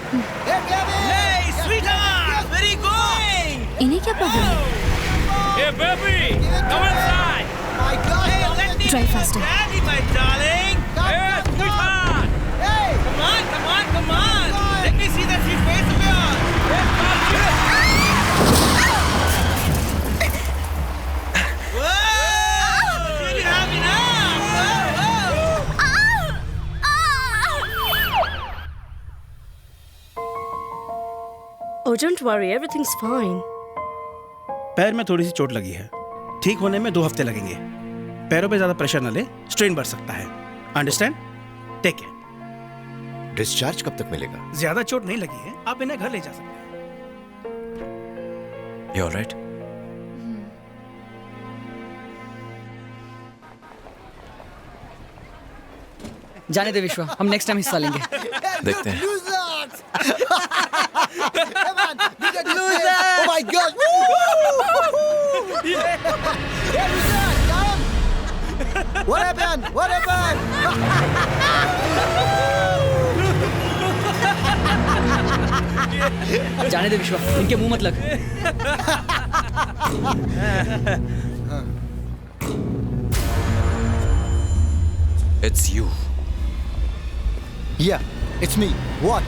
Hey, sweetheart, where are you going? इन्हें क्या problem है? Hey, baby, come inside. Hey, let me Drive faster. Daddy, my darling. Hey, sweetheart. Come on, come on, come on. Let me see that sweet face of yours. Hey, whoa! Did you have enough? Oh, don't worry, everything's fine. पैर में थोड़ी सी चोट लगी है, ठीक होने में 2 हफ्ते लगेंगे। पैरों पे ज्यादा प्रेशर न ले, स्ट्रेन बढ़ सकता है। अंडरस्टैंड? Take care. डिस्चार्ज कब तक मिलेगा? ज्यादा चोट नहीं लगी है, आप इन्हें घर ले जा सकते हैं। You all right? जाने दे विश्वा, हम नेक्स्ट टाइम हिस्सा लेंगे। देखते हैं। Oh my God! What happened? What happened? जाने दे विश्वा, इनके मुंह मत लग। It's you. Yeah, it's me. What?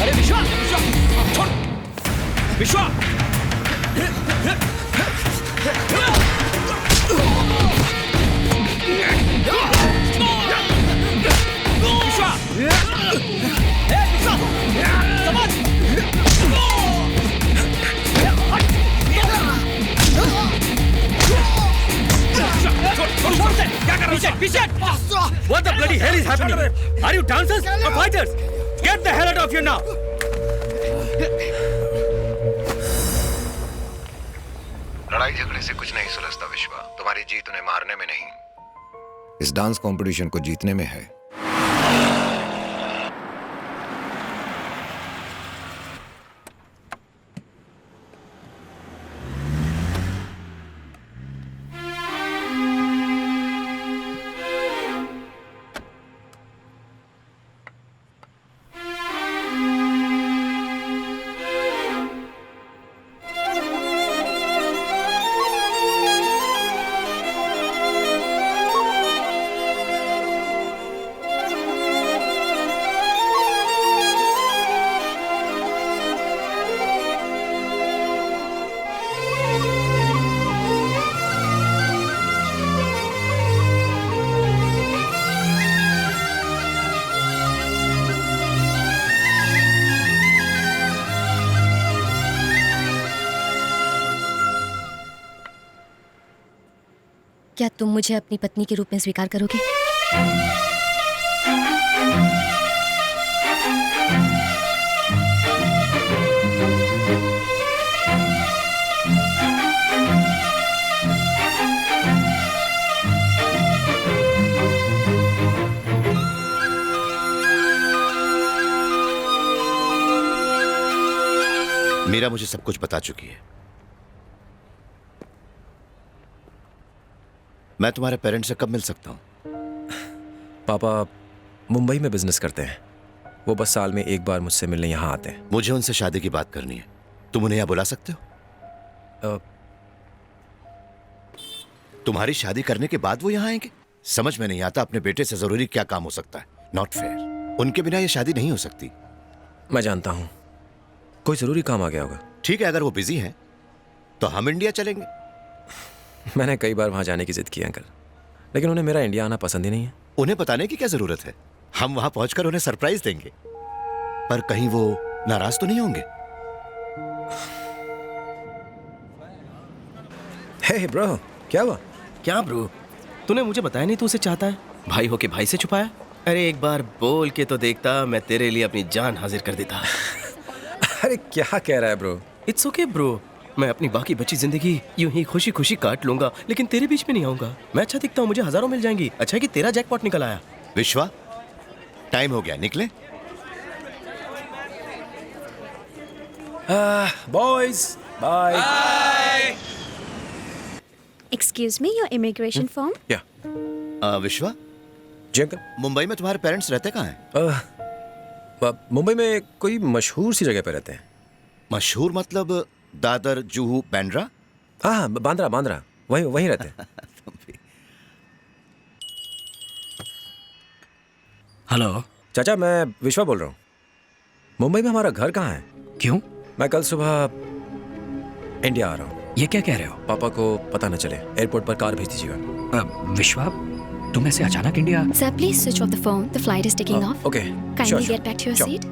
अरे विश्वा, छोड़, विश्वा। What the bloody hell is happening? Are you dancers or fighters? Get the hell out of here now! लड़ाई झगड़े से कुछ नहीं सुलझता विश्वा। तुम्हारी जीत उन्हें मारने में नहीं, इस डांस कंपटीशन को जीतने में है। क्या तुम मुझे अपनी पत्नी के रूप में स्वीकार करोगे? मीरा मुझे सब कुछ बता चुकी है। मैं तुम्हारे पेरेंट्स से कब मिल सकता हूँ? पापा मुंबई में बिजनेस करते हैं, वो बस साल में एक बार मुझसे मिलने यहाँ आते हैं। मुझे उनसे शादी की बात करनी है, तुम उन्हें यहाँ बुला सकते हो? तुम्हारी शादी करने के बाद वो यहाँ आएंगे? समझ में नहीं आता, अपने बेटे से जरूरी क्या काम हो सकता है। Not fair. उनके बिना ये शादी नहीं हो सकती। मैं जानता हूँ, कोई जरूरी काम आ गया होगा। ठीक है, अगर वो बिजी हैं तो हम इंडिया चलेंगे। मैंने कई बार वहां जाने की जिद की अंकल, लेकिन उन्हें मेरा इंडिया आना पसंद ही नहीं है। उन्हें बताने की क्या जरूरत है, हम वहां पहुंचकर उन्हें सरप्राइज देंगे। पर कहीं वो नाराज तो नहीं होंगे? हे ब्रो, क्या हुआ? क्या ब्रो, तूने मुझे बताया नहीं तू उसे चाहता है? भाई हो के भाई से छुपाया? अरे एक बार बोल के तो देखता, मैं तेरे लिए अपनी जान हाजिर कर देता। अरे क्या कह रहा है ब्रो? इट्स ओके ब्रो, मैं अपनी बाकी बची जिंदगी यूं ही खुशी खुशी काट लूंगा, लेकिन तेरे बीच में नहीं आऊंगा। मैं अच्छा दिखता हूँ, मुझे हजारों मिल जाएंगी। अच्छा है कि तेरा जैकपॉट निकल आया। विश्वा, टाइम हो गया, निकले। Boys, bye. Excuse me, your immigration form? या विश्वा, जी अंकल। मुंबई में तुम्हारे पेरेंट्स रहते कहाँ हैं? मुंबई में कोई मशहूर सी जगह पे रहते हैं। मशहूर मतलब दादर, जुहू, बांद्रा? हाँ, बांद्रा वहीं वहीं रहते हैं। हेलो चाचा, मैं विश्वा बोल रहा हूँ। मुंबई में हमारा घर कहाँ है? क्यों? मैं कल सुबह इंडिया आ रहा हूँ। ये क्या कह रहे हो? पापा को पता न चले, एयरपोर्ट पर कार भेज दीजिएगा। विश्वा, तुम ऐसे अचानक India? Sir, please switch off the phone. The flight is taking off. Okay, Kindly get back to your seat.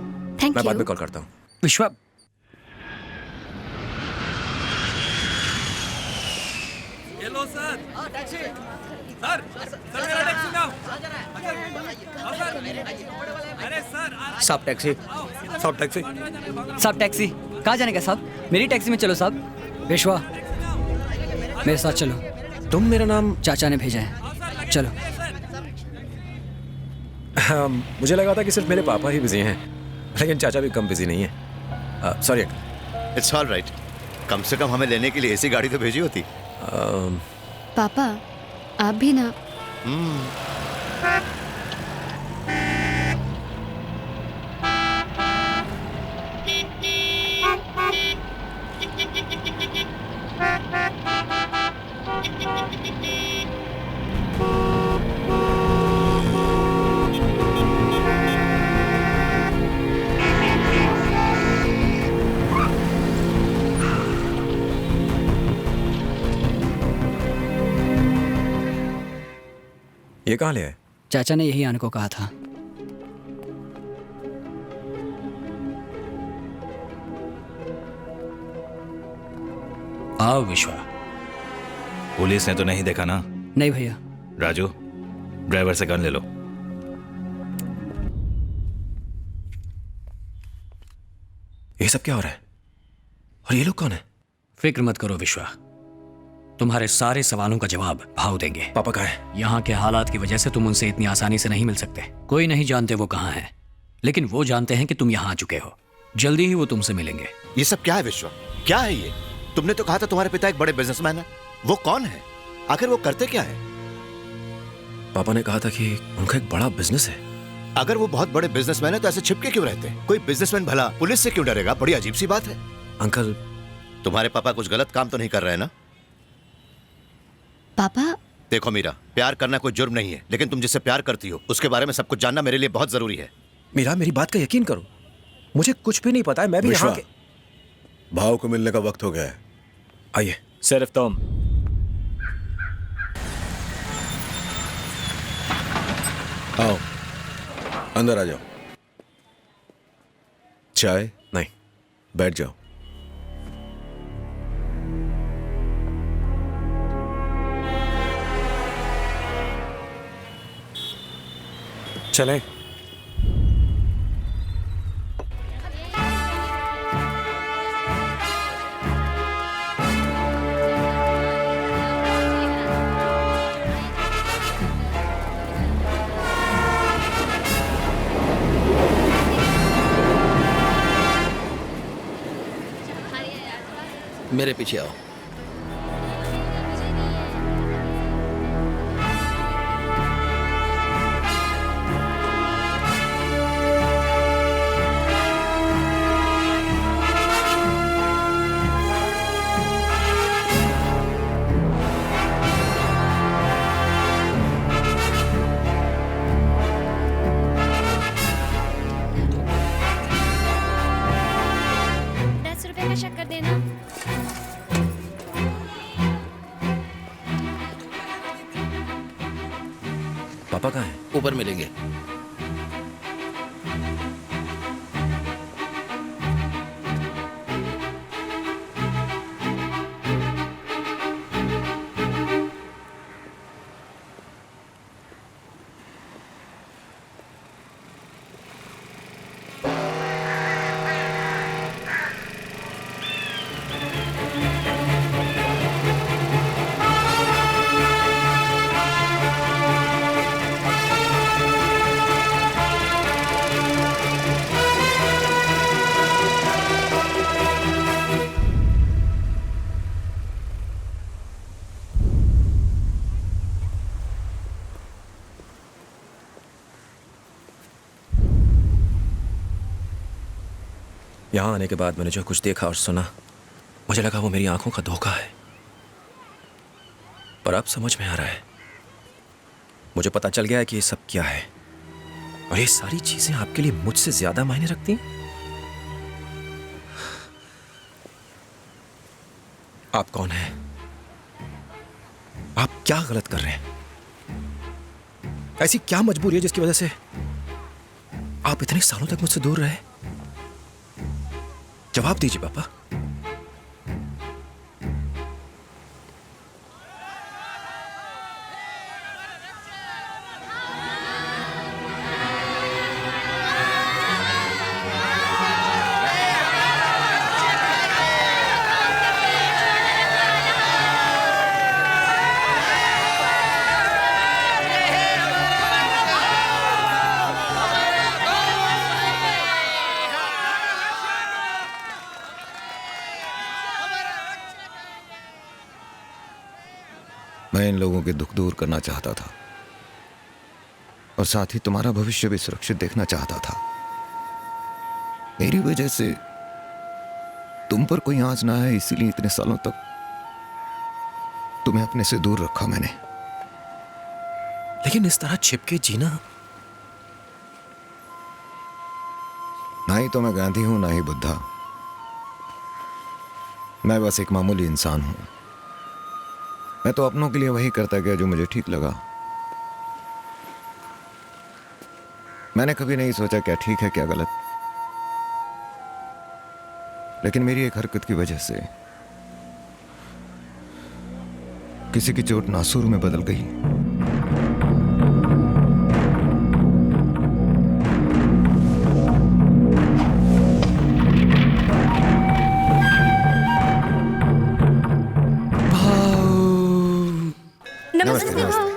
Thank मैं बाद में you. कॉल करता हूँ। विश्वा, हेलो सर। सर मेरा टैक्सी नाउ। अरे सर साहब टैक्सी। सब टैक्सी। साहब टैक्सी कहाँ जाने का साहब? मेरी टैक्सी में चलो साहब। विश्वा, मेरे साथ चलो। तुम, मेरा नाम? चाचा ने भेजा है, चलो। मुझे लगा था कि सिर्फ मेरे पापा ही बिजी हैं, लेकिन चाचा भी कम बिजी नहीं है। Sorry uncle. It's all right. कम से कम हमें लेने के लिए ऐसी गाड़ी तो भेजी होती। पापा, आप भी ना। ये कहाँ ले आए? चाचा ने यही आने को कहा था। आओ विश्वा। पुलिस ने तो नहीं देखा ना? नहीं भैया। राजू, ड्राइवर से गन ले लो। ये सब क्या हो रहा है? और ये लोग कौन है? फिक्र मत करो विश्वा, तुम्हारे सारे सवालों का जवाब भाव देंगे। पापा कहाँ है? यहाँ के हालात की वजह से तुम उनसे इतनी आसानी से नहीं मिल सकते। कोई नहीं जानते वो कहाँ हैं, लेकिन वो जानते हैं कि तुम यहाँ आ चुके हो। जल्दी ही वो तुमसे मिलेंगे। ये सब क्या है विश्वा? क्या है ये? तुमने तो कहा था तुम्हारे पिता एक बड़े बिजनेसमैन है। वो कौन है? आखिर वो करते क्या है? पापा ने कहा था कि उनका एक बड़ा बिजनेस है। अगर वो बहुत बड़े बिजनेसमैन है तो ऐसे छिपके क्यों रहते हैं? कोई बिजनेसमैन भला पुलिस से क्यों डरेगा? बड़ी अजीब सी बात है। अंकल, तुम्हारे पापा कुछ गलत काम तो नहीं कर रहे हैं ना? पापा, देखो मीरा, प्यार करना कोई जुर्म नहीं है, लेकिन तुम जिससे प्यार करती हो उसके बारे में सब कुछ जानना मेरे लिए बहुत जरूरी है। मीरा, मेरी बात का यकीन करो, मुझे कुछ भी नहीं पता है। मैं भी यहाँ के... भाव को मिलने का वक्त हो गया है। आइए। सिर्फ तुम। आओ, अंदर आ जाओ। चाय? नहीं। बैठ जाओ। चलें? मेरे पीछे आओ। ₹10 का शक्कर देना। पापा कहाँ हैं? ऊपर मिलेंगे। यहाँ आने के बाद मैंने जो कुछ देखा और सुना, मुझे लगा वो मेरी आंखों का धोखा है। पर अब समझ में आ रहा है, मुझे पता चल गया है कि ये सब क्या है। और ये सारी चीजें आपके लिए मुझसे ज्यादा मायने रखती हैं। आप कौन हैं? आप क्या गलत कर रहे हैं? ऐसी क्या मजबूरी है जिसकी वजह से आप इतने सालों तक मुझसे दूर रहे? जवाब दीजिए पापा। मैं इन लोगों के दुख दूर करना चाहता था और साथ ही तुम्हारा भविष्य भी सुरक्षित देखना चाहता था। मेरी वजह से तुम पर कोई आंच ना है, इसीलिए इतने सालों तक तुम्हें अपने से दूर रखा मैंने। लेकिन इस तरह छिपके जीना, ना ही तो मैं गांधी हूं ना ही बुद्धा। मैं बस एक मामूली इंसान हूं। मैं तो अपनों के लिए वही करता गया जो मुझे ठीक लगा। मैंने कभी नहीं सोचा क्या ठीक है क्या गलत। लेकिन मेरी एक हरकत की वजह से किसी की चोट नासूर में बदल गई। नमस्ते।